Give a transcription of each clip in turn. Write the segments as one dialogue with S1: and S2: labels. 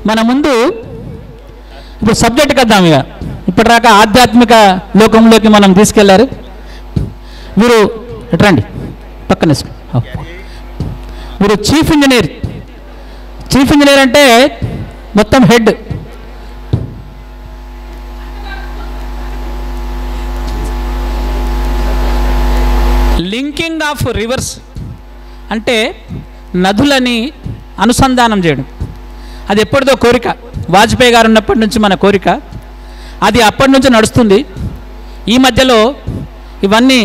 S1: మన ముందు ఇప్పుడు సబ్జెక్ట్కి వద్దాం. ఇక ఇప్పటిదాకా ఆధ్యాత్మిక లోకంలోకి మనం తీసుకెళ్లారు. మీరు రండి పక్కన. మీరు చీఫ్ ఇంజనీర్. చీఫ్ ఇంజనీర్ అంటే మొత్తం హెడ్. లింకింగ్ ఆఫ్ రివర్స్ అంటే నదులని అనుసంధానం చేయడం. అది ఎప్పటిదో కోరిక, వాజ్పేయి గారు ఉన్నప్పటి నుంచి మన కోరిక. అది అప్పటి నుంచి నడుస్తుంది. ఈ మధ్యలో ఇవన్నీ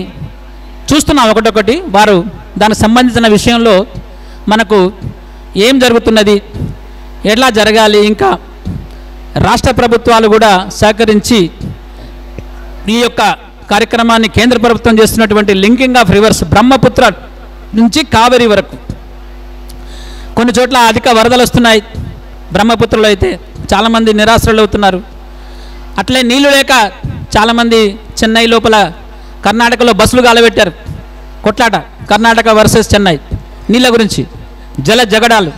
S1: చూస్తున్నాం ఒకటొకటి. వారు దానికి సంబంధించిన విషయంలో మనకు ఏం జరుగుతున్నది, ఎలా జరగాలి, ఇంకా రాష్ట్ర ప్రభుత్వాలు కూడా సహకరించి ఈ యొక్క కార్యక్రమాన్ని కేంద్ర ప్రభుత్వం చేస్తున్నటువంటి లింకింగ్ ఆఫ్ రివర్స్ బ్రహ్మపుత్ర నుంచి కావేరీ వరకు కొన్ని చోట్ల అధిక వరదలు వస్తున్నాయి. బ్రహ్మపుత్రలో అయితే చాలామంది నిరాశ్రలు అవుతున్నారు. అట్లే నీళ్లు లేక చాలామంది చెన్నై లోపల కర్ణాటకలో బస్సులు గాలబెట్టారు. కొట్లాట కర్ణాటక వర్సెస్ చెన్నై నీళ్ళ గురించి, జల జగడాలు.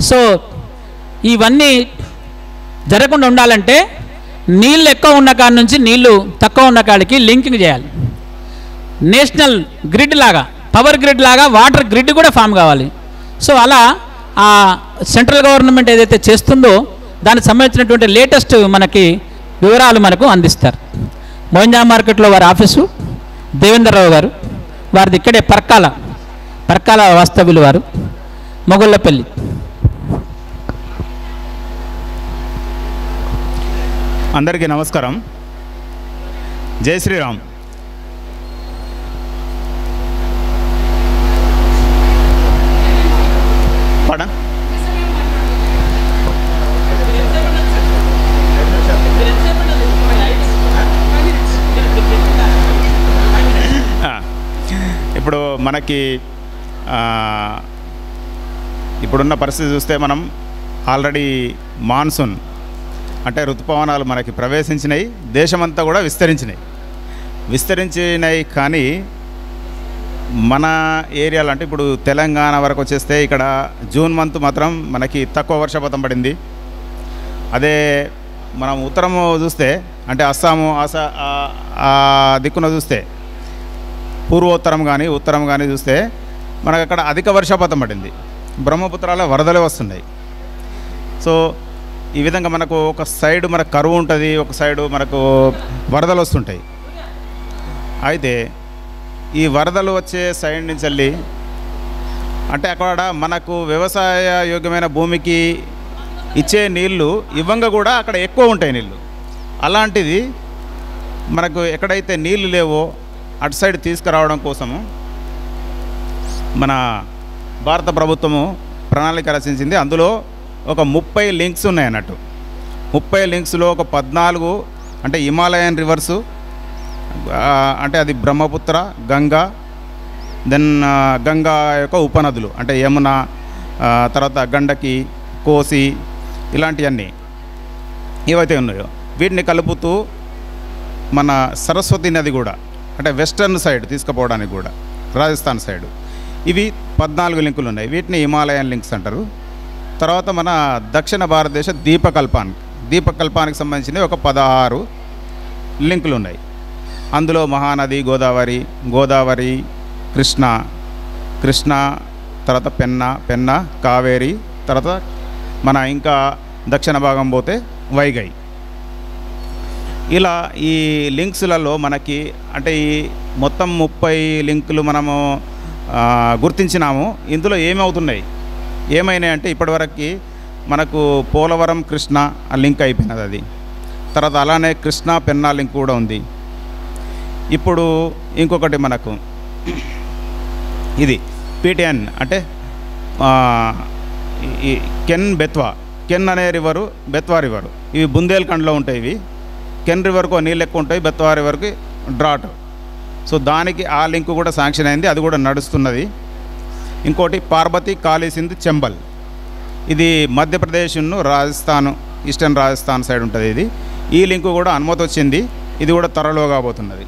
S1: సో ఇవన్నీ జరగకుండా ఉండాలంటే నీళ్ళు ఎక్కువ ఉన్న కాడి నుంచి నీళ్లు తక్కువ ఉన్న కాడికి లింకింగ్ చేయాలి. నేషనల్ గ్రిడ్ లాగా, పవర్ గ్రిడ్ లాగా వాటర్ గ్రిడ్ కూడా ఫామ్ కావాలి. సో అలా ఆ సెంట్రల్ గవర్నమెంట్ ఏదైతే చేస్తుందో దానికి సంబంధించినటువంటి లేటెస్ట్ మనకి వివరాలు మనకు అందిస్తారు. మోయింజా మార్కెట్లో వారి ఆఫీసు దేవేంద్రరావు గారు, వారిది ఇక్కడే పర్కాల వాస్తవ్యులు వారు, మొగుళ్ళపల్లి.
S2: అందరికీ నమస్కారం. జై శ్రీరామ్. పడ ఇప్పుడు మనకి ఇప్పుడున్న పరిస్థితి చూస్తే మనం ఆల్రెడీ మాన్సూన్ అంటే ఋతుపవనాలు మనకి ప్రవేశించినాయి. దేశమంతా కూడా విస్తరించినాయి. కానీ మన ఏరియాలో అంటే ఇప్పుడు తెలంగాణ వరకు వచ్చేస్తే ఇక్కడ జూన్ మంత్ మాత్రం మనకి తక్కువ వర్షపాతం పడింది. అదే మనం ఉత్తరము చూస్తే అంటే అస్సాము ఆ దిక్కున చూస్తే పూర్వోత్తరం కానీ ఉత్తరం కానీ చూస్తే మనకు అక్కడ అధిక వర్షపాతం పడింది. బ్రహ్మపుత్రాల వరదలే వస్తున్నాయి. సో ఈ విధంగా మనకు ఒక సైడు మనకు కరువు ఉంటుంది, ఒక సైడు మనకు వరదలు వస్తుంటాయి. అయితే ఈ వరదలు వచ్చే సైడ్ నుంచి వెళ్ళి అంటే అక్కడ మనకు వ్యవసాయ యోగ్యమైన భూమికి ఇచ్చే నీళ్ళు ఇవ్వంగా కూడా అక్కడ ఎక్కువ ఉంటాయి నీళ్ళు. అలాంటిది మనకు ఎక్కడైతే నీళ్ళు లేవో అటు సైడ్ తీసుకురావడం కోసము మన భారత ప్రభుత్వము ప్రణాళిక రచించింది. అందులో ఒక 30 లింక్స్ ఉన్నాయి అన్నట్టు. 30 లింక్స్లో ఒక 14 అంటే హిమాలయన్ రివర్సు అంటే అది బ్రహ్మపుత్ర, గంగా, దెన్ గంగా యొక్క ఉపనదులు అంటే యమున, తర్వాత గండకి, కోసి ఇలాంటివన్నీ ఏవైతే ఉన్నాయో వీటిని కలుపుతూ మన సరస్వతి నది కూడా అంటే వెస్టర్న్ సైడ్ తీసుకుపోవడానికి కూడా రాజస్థాన్ సైడు ఇవి 14 లింకులు ఉన్నాయి. వీటిని హిమాలయన్ లింక్స్ అంటారు. తర్వాత మన దక్షిణ భారతదేశ దీపకల్పానికి సంబంధించినవి ఒక 16 లింకులు ఉన్నాయి. అందులో మహానది, గోదావరి, కృష్ణ, తర్వాత పెన్నా, కావేరి, తర్వాత మన ఇంకా దక్షిణ భాగం పోతే వైగై. ఇలా ఈ లింక్స్లలో మనకి అంటే ఈ మొత్తం 30 లింకులు మనము గుర్తించినాము. ఇందులో ఏమైనాయి అంటే ఇప్పటివరకు మనకు పోలవరం కృష్ణ లింక్ అయిపోయినది. అది తర్వాత అలానే కృష్ణ పెన్నా లింక్ కూడా ఉంది. ఇప్పుడు ఇంకొకటి మనకు ఇది పిటిఎన్ అంటే ఈ కెన్ అనే రివరు, బెత్వా రివరు, ఇవి బుందేల్ఖండ్లో ఉంటాయి. ఇవి కెన్ రివర్కు నీళ్ళు ఎక్కువ ఉంటాయి, బెత్వా రివర్కి డ్రాట్. సో దానికి ఆ లింక్ కూడా శాంక్షన్ అయింది, అది కూడా నడుస్తున్నది. ఇంకోటి పార్బతి, కాళీ సింధ్, చంబల్, ఇది మధ్యప్రదేశ్ను రాజస్థాన్, ఈస్టర్న్ రాజస్థాన్ సైడ్ ఉంటుంది. ఈ లింకు కూడా అనుమతి వచ్చింది, ఇది కూడా త్వరలో కాబోతున్నది.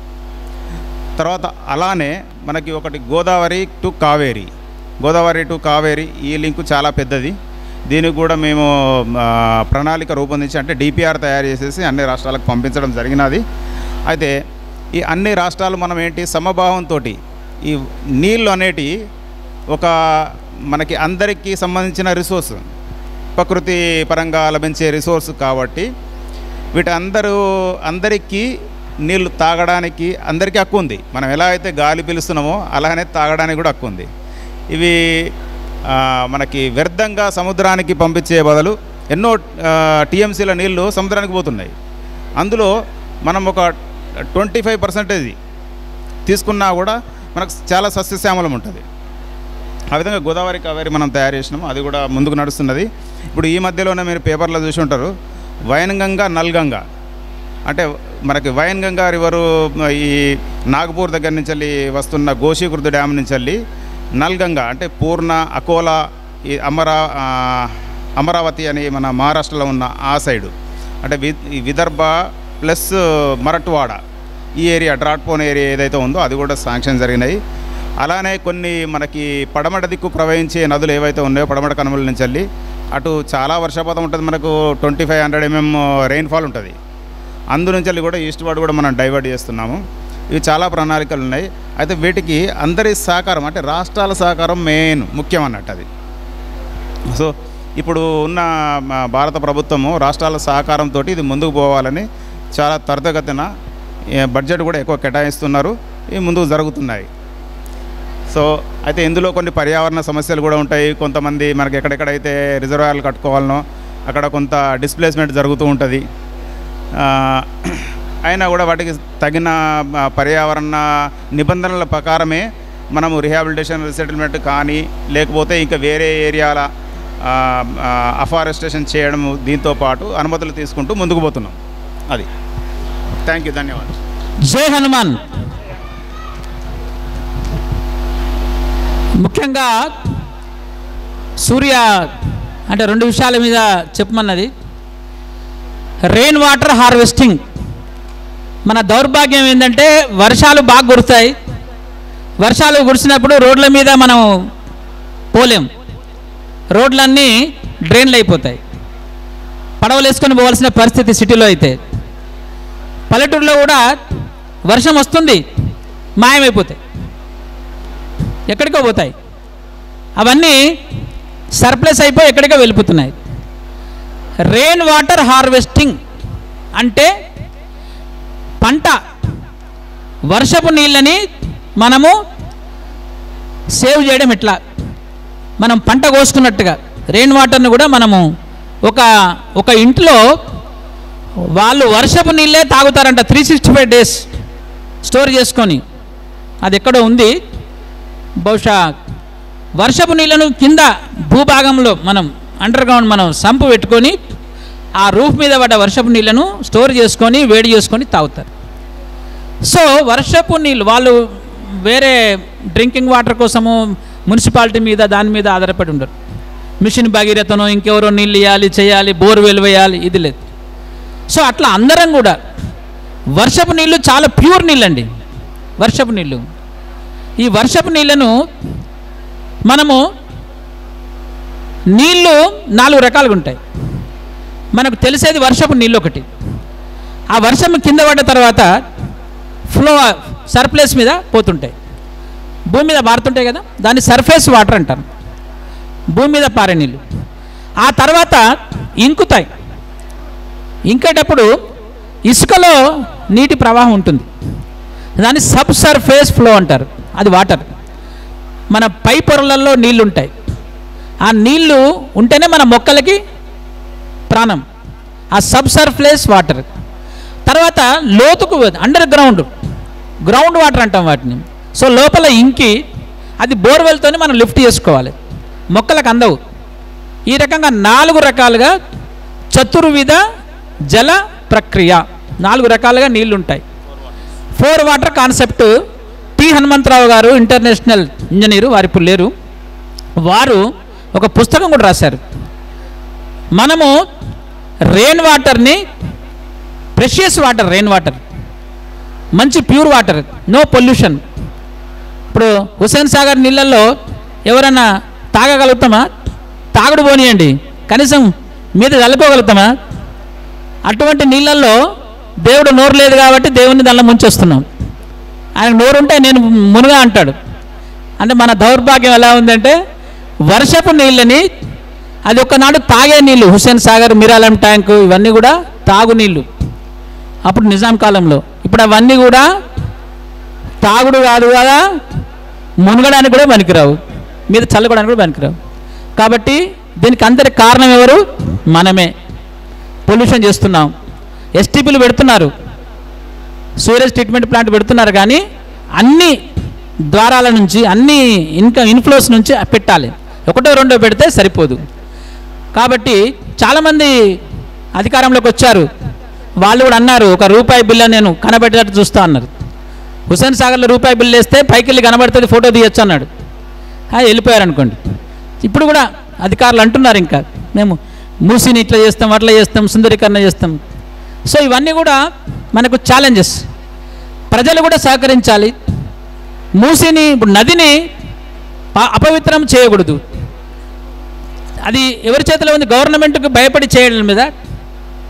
S2: తర్వాత అలానే మనకి ఒకటి గోదావరి టు కావేరి, ఈ లింకు చాలా పెద్దది. దీనికి కూడా మేము ప్రణాళిక రూపొందించి అంటే డిపిఆర్ తయారు చేసేసి అన్ని రాష్ట్రాలకు పంపించడం జరిగినది. అయితే ఈ అన్ని రాష్ట్రాలు మనం ఏంటి సమభావంతో ఈ నీళ్ళు అనేటి ఒక మనకి అందరికీ సంబంధించిన రిసోర్స్, ప్రకృతి పరంగా లభించే రిసోర్స్ కాబట్టి అందరికీ నీళ్ళు తాగడానికి అందరికీ హక్కు ఉంది. మనం ఎలా అయితే గాలి పీలుస్తున్నామో అలానే తాగడానికి కూడా హక్కు ఉంది. ఇవి మనకి వ్యర్థంగా సముద్రానికి పంపించే బదులు ఎన్నో టీఎంసీల నీళ్లు సముద్రానికి పోతున్నాయి. అందులో మనం ఒక 25% తీసుకున్నా కూడా మనకు చాలా సస్యశ్యామలం ఉంటుంది. ఆ విధంగా గోదావరి కావేరి మనం తయారు చేసినాము, అది కూడా ముందుకు నడుస్తున్నది. ఇప్పుడు ఈ మధ్యలోనే మీరు పేపర్లో చూసి ఉంటారు, వైన్గంగా నల్గంగా అంటే మనకి వైన్గంగా రివరు ఈ నాగపూర్ దగ్గర నుంచి వెళ్ళి వస్తున్న గోషీకుర్దు డ్యామ్ నుంచి వెళ్ళి నల్గంగా అంటే పూర్ణ, అకోలా, ఈ అమరావతి అని మన మహారాష్ట్రలో ఉన్న ఆ సైడు అంటే విదర్భ ప్లస్ మరట్వాడ ఈ ఏరియా డ్రాట్పోన్ ఏరియా ఏదైతే ఉందో అది కూడా శాంక్షన్ జరిగినాయి. అలానే కొన్ని మనకి పడమట దిక్కు ప్రవహించే నదులు ఏవైతే ఉన్నాయో పడమట కనుమల నుంచి వెళ్ళి అటు చాలా వర్షపాతం ఉంటుంది, మనకు 2500 mm రెయిన్ఫాల్ ఉంటుంది. అందు నుంచి వెళ్ళి కూడా ఈస్ట్ వార్డ్ కూడా మనం డైవర్ట్ చేస్తున్నాము. ఇవి చాలా ప్రణాళికలు ఉన్నాయి. అయితే వీటికి అందరి సహకారం అంటే రాష్ట్రాల సహకారం ముఖ్యం అన్నట్టు అది. సో ఇప్పుడు ఉన్న భారత ప్రభుత్వము రాష్ట్రాల సహకారంతో ఇది ముందుకు పోవాలని చాలా త్వరితగతిన బడ్జెట్ కూడా ఎక్కువ కేటాయిస్తున్నారు, ఇవి ముందుకు జరుగుతున్నాయి. సో అయితే ఇందులో కొన్ని పర్యావరణ సమస్యలు కూడా ఉంటాయి. కొంతమంది మనకి ఎక్కడెక్కడైతే రిజర్వాయర్లు కట్టుకోవాలనో అక్కడ కొంత డిస్ప్లేస్మెంట్ జరుగుతూ ఉంటుంది. అయినా కూడా వాటికి తగిన పర్యావరణ నిబంధనల ప్రకారమే మనము రిహాబిలిటేషన్ రీసెటిల్మెంట్ కానీ లేకపోతే ఇంకా వేరే ఏరియాల అఫారెస్టేషన్ చేయడము దీంతో పాటు అనుమతులు తీసుకుంటూ ముందుకు పోతున్నాం. అది. థ్యాంక్ యూ, ధన్యవాదాలు.
S1: జై హనుమాన్. ముఖ్యంగా సూర్య అంటే 2 విషయాల మీద చెప్పమన్నది. Rain water harvesting. మన దౌర్భాగ్యం ఏంటంటే వర్షాలు బాగా కురుస్తాయి, వర్షాలు కురిసినప్పుడు రోడ్ల మీద మనం పోలేం, రోడ్లన్నీ డ్రైన్లు అయిపోతాయి, పడవలు వేసుకొని పోవాల్సిన పరిస్థితి సిటీలో. అయితే పల్లెటూరులో కూడా వర్షం వస్తుంది, మాయమైపోతాయి, ఎక్కడికో పోతాయి, అవన్నీ సర్ప్లస్ అయిపోయి ఎక్కడికో వెళ్ళిపోతున్నాయి. రెయిన్ వాటర్ హార్వెస్టింగ్ అంటే పంట వర్షపు నీళ్ళని మనము సేవ్ చేయడం ఎట్లా, మనం పంట కోసుకున్నట్టుగా రెయిన్ వాటర్ని కూడా మనము ఒక ఇంట్లో వాళ్ళు వర్షపు నీళ్ళే తాగుతారంట 365 days స్టోర్ చేసుకొని. అది ఎక్కడో ఉంది, బహుశా వర్షపు నీళ్ళను కింద భూభాగంలో మనం అండర్ గ్రౌండ్ మనం సంపు పెట్టుకొని ఆ రూఫ్ మీద పడ్డ వర్షపు నీళ్ళను స్టోర్ చేసుకొని వేడి చేసుకొని తాగుతారు. సో వర్షపు నీళ్ళు వాళ్ళు వేరే డ్రింకింగ్ వాటర్ కోసము మున్సిపాలిటీ మీద దాని మీద ఆధారపడి ఉండరు. మిషన్ భగీరథను ఇంకెవరో నీళ్ళు ఇవ్వాలి, చేయాలి, బోర్వెల్ వేయాలి, ఇది లేదు. సో అట్లా అందరం కూడా వర్షపు నీళ్ళు చాలా ప్యూర్ నీళ్ళండి. వర్షపు నీళ్ళు, ఈ వర్షపు నీళ్ళను మనము నీళ్ళు 4 రకాలుగా ఉంటాయి. మనకు తెలిసేది వర్షపు నీళ్ళు ఒకటి. ఆ వర్షం కింద పడ్డ తర్వాత ఫ్లో సర్ప్లేస్ మీద పోతుంటాయి, భూమి మీద పారుతుంటాయి కదా, దాన్ని సర్ఫేస్ వాటర్ అంటారు, భూమి మీద పారే నీళ్ళు. ఆ తర్వాత ఇంకుతాయి, ఇంకేటప్పుడు ఇసుకలో నీటి ప్రవాహం ఉంటుంది, దాన్ని సబ్ సర్ఫేస్ ఫ్లో అంటారు, అది వాటర్. మన పై పొరలలో నీళ్ళు ఉంటాయి, ఆ నీళ్ళు ఉంటేనే మన మొక్కలకి ప్రాణం, ఆ సబ్ సర్ఫేస్ వాటర్. తర్వాత లోతుకు అండర్ గ్రౌండ్ వాటర్ అంటాం వాటిని. సో లోపల ఇంకి అది బోర్వెల్తోనే మనం లిఫ్ట్ చేసుకోవాలి, మొక్కలకు అందవు. ఈ రకంగా 4 రకాలుగా చతుర్విధ జల ప్రక్రియ, 4 రకాలుగా నీళ్ళు ఉంటాయి. 4 వాటర్ కాన్సెప్ట్ టి హనుమంతరావు గారు ఇంటర్నేషనల్ ఇంజనీరు, వారు ఇప్పుడు లేరు, వారు ఒక పుస్తకం కూడా రాశారు. మనము రెయిన్ వాటర్ని ప్రెషియస్ వాటర్, రెయిన్ వాటర్ మంచి ప్యూర్ వాటర్, నో పొల్యూషన్. ఇప్పుడు హుస్సేన్ సాగర్ నీళ్ళల్లో ఎవరైనా తాగగలుగుతామా? తాగుడు పోనీయండి, కనీసం మీద చల్లుకోగలుగుతామా? అటువంటి నీళ్ళల్లో దేవుడు నోరు లేదు కాబట్టి దేవుడిని దానిలో ముంచొస్తున్నాం. ఆయన నోరు ఉంటే నేను మునుగా అంటాడు. అంటే మన దౌర్భాగ్యం ఎలా ఉందంటే వర్షపు నీళ్ళని అది ఒకనాడు తాగే నీళ్ళు, హుస్సేన్ సాగర్, మిరాలం ట్యాంకు ఇవన్నీ కూడా తాగునీళ్ళు అప్పుడు నిజాం కాలంలో. ఇప్పుడు అవన్నీ కూడా తాగుడు కాదు కదా, మునగడానికి కూడా పనికిరావు, మీద చల్లుకోవడానికి కూడా పనికిరావు. కాబట్టి దీనికి అందరికి కారణం ఎవరు? మనమే. పొల్యూషన్ చేస్తున్నాం. ఎస్టీపీలు పెడుతున్నారు, సూరేజ్ ట్రీట్మెంట్ ప్లాంట్ పెడుతున్నారు, కానీ అన్ని ద్వారాల నుంచి అన్ని ఇన్ఫ్లోస్ నుంచి పెట్టాలి. ఒకటో రెండో పెడితే సరిపోదు. కాబట్టి చాలామంది అధికారంలోకి వచ్చారు, వాళ్ళు కూడా అన్నారు ఒక రూపాయి బిల్లు నేను కనబెట్టేటట్టు చూస్తా అన్నారు. హుస్సేన్ సాగర్లో రూపాయి బిల్లు వేస్తే పైకి వెళ్ళి కనబడుతుంది, ఫోటో తీయచ్చు అన్నాడు. వెళ్ళిపోయారు అనుకోండి. ఇప్పుడు కూడా అధికారులు అంటున్నారు ఇంకా మేము మూసిని ఇట్లా చేస్తాం, అట్లా చేస్తాం, సుందరీకరణ చేస్తాం. సో ఇవన్నీ కూడా మనకు ఛాలెంజెస్. ప్రజలు కూడా సహకరించాలి. మూసిని ఇప్పుడు నదిని అపవిత్రం చేయకూడదు. అది ఎవరి చేతిలో ఉంది? గవర్నమెంట్కి భయపడి చేయడం మీద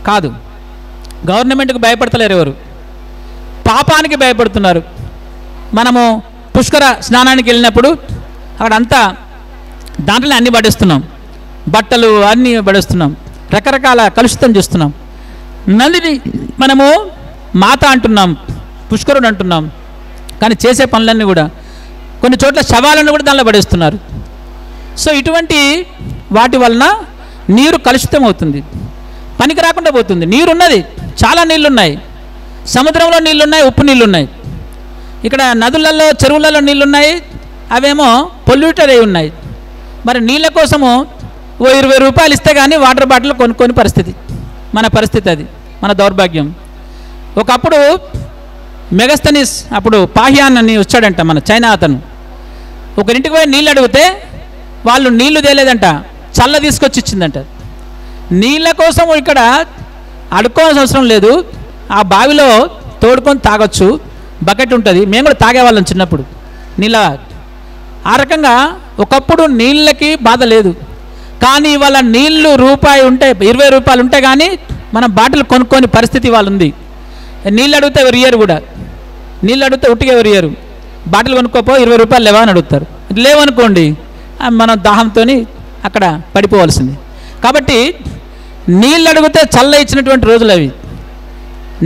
S1: కాదు. గవర్నమెంట్కి భయపడతలేరు ఎవరు, పాపానికి భయపడుతున్నారు. మనము పుష్కర స్నానానికి వెళ్ళినప్పుడు అక్కడ అంతా దాంట్లోనే అన్నీ పడేస్తున్నాం, బట్టలు అన్నీ పడేస్తున్నాం, రకరకాల కలుషితం చేస్తున్నాం. నదిని మనము మాత అంటున్నాం, పుష్కరుడు అంటున్నాం, కానీ చేసే పనులన్నీ కూడా కొన్ని చోట్ల శవాలను కూడా దానిలో పడేస్తున్నారు. సో ఇటువంటి వాటి వలన నీరు కలుషితం అవుతుంది, పనికి రాకుండా పోతుంది. నీరున్నది, చాలా నీళ్ళున్నాయి, సముద్రంలో నీళ్ళున్నాయి, ఉప్పు నీళ్ళున్నాయి, ఇక్కడ నదులలో చెరువులలో నీళ్ళున్నాయి, అవేమో పొల్యూటెడ్ అయి ఉన్నాయి. మరి నీళ్ళ కోసము ఓ 20 రూపాయలు ఇస్తే కానీ వాటర్ బాటిల్ కొనుక్కొని పరిస్థితి, మన పరిస్థితి అది, మన దౌర్భాగ్యం. ఒకప్పుడు మెగస్తనీస్ అప్పుడు పాహ్యాన్ అని వచ్చాడంట, మన చైనా అతను. ఒకరింటికి పోయి నీళ్ళు అడిగితే వాళ్ళు నీళ్లు తేలేదంట, చల్ల తీసుకొచ్చి ఇచ్చిందంట. నీళ్ళ కోసం ఇక్కడ అడుక్కోవాల్సిన అవసరం లేదు, ఆ బావిలో తోడుకొని తాగొచ్చు, బకెట్ ఉంటుంది. మేము కూడా తాగేవాళ్ళం చిన్నప్పుడు నీళ్ళ. ఆ రకంగా ఒకప్పుడు నీళ్ళకి బాధ లేదు, కానీ ఇవాళ నీళ్లు రూపాయి ఉంటే 20 రూపాయలు ఉంటే కానీ మనం బాటిల్ కొనుక్కొని పరిస్థితి వాళ్ళు ఉంది. నీళ్ళు అడిగితే ఎవరు ఇయ్యరు కూడా, నీళ్ళు అడిగితే ఉట్టిగా ఎవరు ఇయ్యరు. బాటిల్ కొనుక్కోపో 20 రూపాయలు లేవా అని అడుగుతారు. లేవనుకోండి మనం దాహంతో అక్కడ పడిపోవాల్సింది. కాబట్టి నీళ్ళు అడిగితే చల్ల ఇచ్చినటువంటి రోజులు అవి.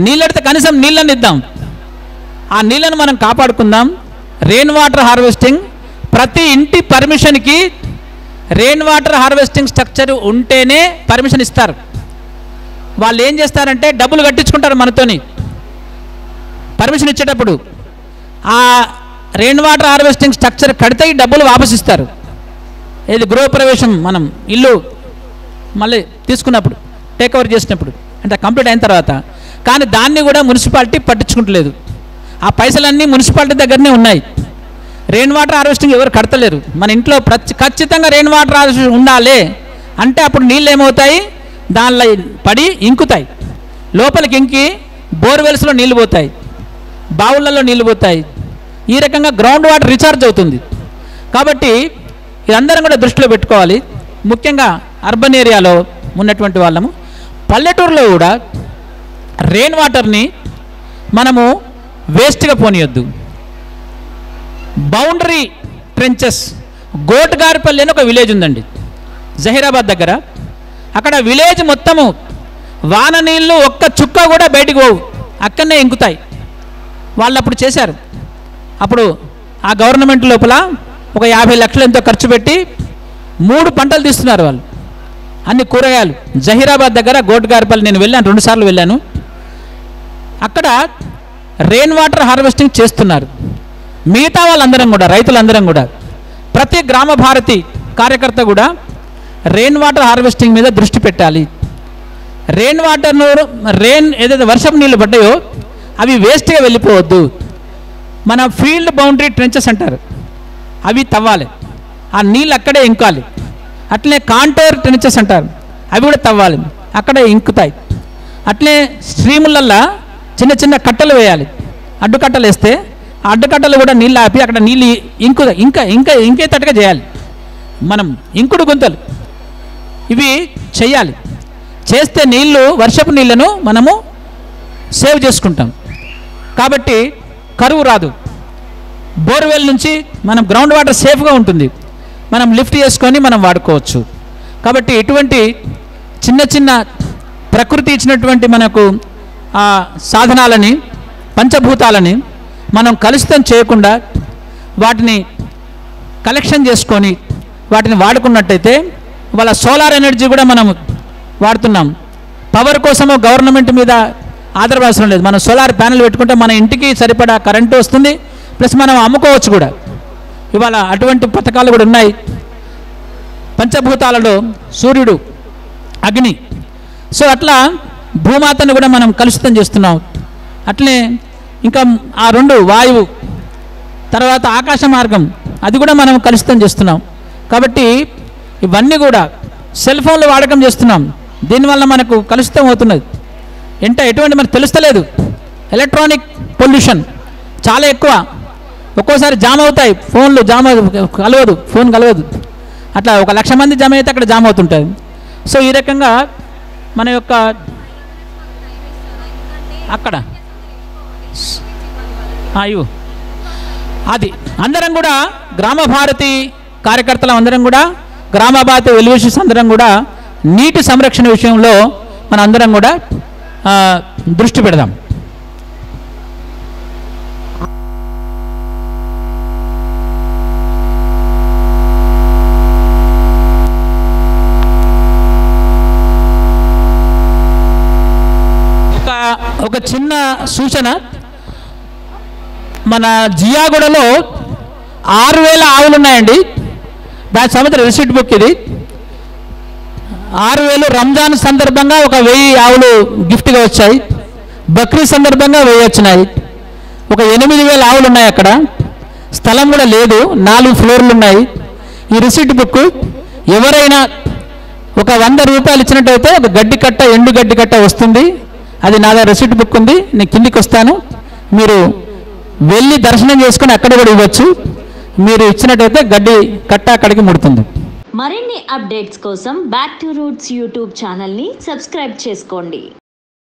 S1: నీళ్ళు అడిగితే కనీసం నీళ్ళని ఇద్దాం, ఆ నీళ్ళను మనం కాపాడుకుందాం. రెయిన్ వాటర్ హార్వెస్టింగ్, ప్రతి ఇంటి పర్మిషన్కి రెయిన్ వాటర్ హార్వెస్టింగ్ స్ట్రక్చర్ ఉంటేనే పర్మిషన్ ఇస్తారు. వాళ్ళు ఏం చేస్తారంటే డబ్బులు కట్టించుకుంటారు మనతోని పర్మిషన్ ఇచ్చేటప్పుడు. ఆ రెయిన్ వాటర్ హార్వెస్టింగ్ స్ట్రక్చర్ కడితే ఈ డబ్బులు వాపసిస్తారు. ఏది గృహప్రవేశం మనం ఇల్లు మళ్ళీ తీసుకున్నప్పుడు, టేక్ ఓవర్ చేసినప్పుడు, అంటే కంప్లీట్ అయిన తర్వాత. కానీ దాన్ని కూడా మున్సిపాలిటీ పట్టించుకుంటలేదు. ఆ పైసలన్నీ మున్సిపాలిటీ దగ్గరనే ఉన్నాయి. రెయిన్ వాటర్ హార్వెస్టింగ్ ఎవరు కడతలేరు. మన ఇంట్లో ఖచ్చితంగా రెయిన్ వాటర్ హార్వెస్టింగ్ ఉండాలి అంటే అప్పుడు నీళ్ళు ఏమవుతాయి, దానిలో పడి ఇంకుతాయి, లోపలికి ఇంకి బోర్వెల్స్లో నీళ్ళు పోతాయి, బావులలో నీళ్ళు పోతాయి. ఈ రకంగా గ్రౌండ్ వాటర్ రీఛార్జ్ అవుతుంది. కాబట్టి ఇదందరం కూడా దృష్టిలో పెట్టుకోవాలి. ముఖ్యంగా అర్బన్ ఏరియాలో ఉన్నటువంటి వాళ్ళము, పల్లెటూరులో కూడా రెయిన్ వాటర్ని మనము వేస్ట్గా పోనీయొద్దు. బౌండరీ ట్రెంచెస్, గోట్గారిపల్లి అని ఒక విలేజ్ ఉందండి జహీరాబాద్ దగ్గర. అక్కడ విలేజ్ మొత్తము వాన నీళ్ళు ఒక్క చుక్క కూడా బయటికి పోవు, అక్కడనే ఇంకుతాయి. వాళ్ళు అప్పుడు చేశారు. అప్పుడు ఆ గవర్నమెంట్ లోపల ఒక 50 లక్షలు ఎంతో ఖర్చు పెట్టి 3 పంటలు తీస్తున్నారు వాళ్ళు, అన్ని కూరగాయలు. జహీరాబాద్ దగ్గర గోట్గారిపల్లి నేను వెళ్ళాను, 2 సార్లు వెళ్ళాను. అక్కడ రెయిన్ వాటర్ హార్వెస్టింగ్ చేస్తున్నారు. మిగతా వాళ్ళందరం కూడా, రైతులందరం కూడా, ప్రతి గ్రామ భారతి కార్యకర్త కూడా రెయిన్ వాటర్ హార్వెస్టింగ్ మీద దృష్టి పెట్టాలి. రెయిన్ వాటర్ను ఏదైతే వర్షపు నీళ్ళు పడ్డాయో అవి వేస్ట్గా వెళ్ళిపోవద్దు. మన ఫీల్డ్ బౌండరీ ట్రెంచెస్ అంటారు, అవి తవ్వాలి, ఆ నీళ్ళు అక్కడే ఇంకాలి. అట్లనే కాంటోర్ ట్రెంచెస్ అంటారు, అవి కూడా తవ్వాలి, అక్కడే ఇంకుతాయి. అట్లే స్ట్రీములల్లో చిన్న చిన్న కట్టలు వేయాలి, అడ్డుకట్టలు వేస్తే ఆ అడ్డుకట్టలు కూడా నీళ్ళు ఆపి అక్కడ నీళ్ళు ఇంకేటట్టుగా చేయాలి. మనం ఇంకుడు గుంతలు ఇవి చేయాలి. చేస్తే నీళ్లు, వర్షపు నీళ్లను మనము సేవ్ చేసుకుంటాం. కాబట్టి కరువు రాదు. బోర్వెల్ నుంచి మనం గ్రౌండ్ వాటర్ సేఫ్గా ఉంటుంది, మనం లిఫ్ట్ చేసుకొని మనం వాడుకోవచ్చు. కాబట్టి ఇటువంటి చిన్న చిన్న ప్రకృతి ఇచ్చినటువంటి మనకు సాధనాలని, పంచభూతాలని మనం కలుషితం చేయకుండా వాటిని కలెక్షన్ చేసుకొని వాటిని వాడుకున్నట్టయితే, వాళ్ళ సోలార్ ఎనర్జీ కూడా మనం వాడుతున్నాం. పవర్ కోసము గవర్నమెంట్ మీద ఆధారపడాల్సిన లేదు. మనం సోలార్ ప్యానెల్ పెట్టుకుంటే మన ఇంటికి సరిపడా కరెంటు వస్తుంది, ప్లస్ మనం అమ్ముకోవచ్చు కూడా. ఇవాళ అటువంటి పథకాలు కూడా ఉన్నాయి. పంచభూతాలలో సూర్యుడు, అగ్ని, సో అట్లా భూమాతను కూడా మనం కలుషితం చేస్తున్నాం. అట్లే ఇంకా ఆ 2 వాయువు, తర్వాత ఆకాశ మార్గం, అది కూడా మనం కలుషితం చేస్తున్నాం. కాబట్టి ఇవన్నీ కూడా సెల్ ఫోన్లు వాడకం చేస్తున్నాం, దీనివల్ల మనకు కలుషితం అవుతున్నది. ఎటువంటి మనకు తెలుస్తలేదు. ఎలక్ట్రానిక్ పొల్యూషన్ చాలా ఎక్కువ. ఒక్కోసారి జామ్ అవుతాయి ఫోన్లు, కలవదు, ఫోన్ కలవదు. అట్లా 1,00,000 మంది జామ్ అయితే అక్కడ జామ్ అవుతుంటుంది. సో ఈ రకంగా మన యొక్క అక్కడ అయ్యో అది అందరం కూడా గ్రామ భారతి కార్యకర్తలు అందరం కూడా, గ్రామ భారతి వెల్విషర్స్ అందరం కూడా నీటి సంరక్షణ విషయంలో మన అందరం కూడా దృష్టి పెడదాం. ఒక చిన్న సూచన, మన జియాగూడలో 6,000 ఆవులు ఉన్నాయండి. దాని సంబంధించిన రిసిప్ట్ బుక్ ఇది. 6,000 రంజాన్ సందర్భంగా ఒక 1000 ఆవులు గిఫ్ట్గా వచ్చాయి. బక్రీద్ సందర్భంగా 1000 వచ్చినాయి. ఒక 8,000 ఆవులు ఉన్నాయి అక్కడ. స్థలం కూడా లేదు, 4 ఫ్లోర్లు ఉన్నాయి. ఈ రిసిప్ట్ బుక్ ఎవరైనా ఒక 100 రూపాయలు ఇచ్చినట్టయితే ఒక గడ్డి కట్ట, ఎండు గడ్డి కట్ట వస్తుంది. అది నా దగ్గర రిసిప్ట్ బుక్ ఉంది, నేను కిందికి వస్తాను, మీరు వెళ్ళి దర్శనం చేసుకొని అక్కడ కూడా ఇవ్వచ్చు. మీరు ఇచ్చినట్టయితే గడ్డి కట్ట అక్కడికి ముడుతుంది.
S3: మరిన్ని అప్డేట్స్ కోసం బ్యాక్ టు రూట్స్ యూట్యూబ్ ఛానల్ని సబ్స్క్రైబ్ చేసుకోండి.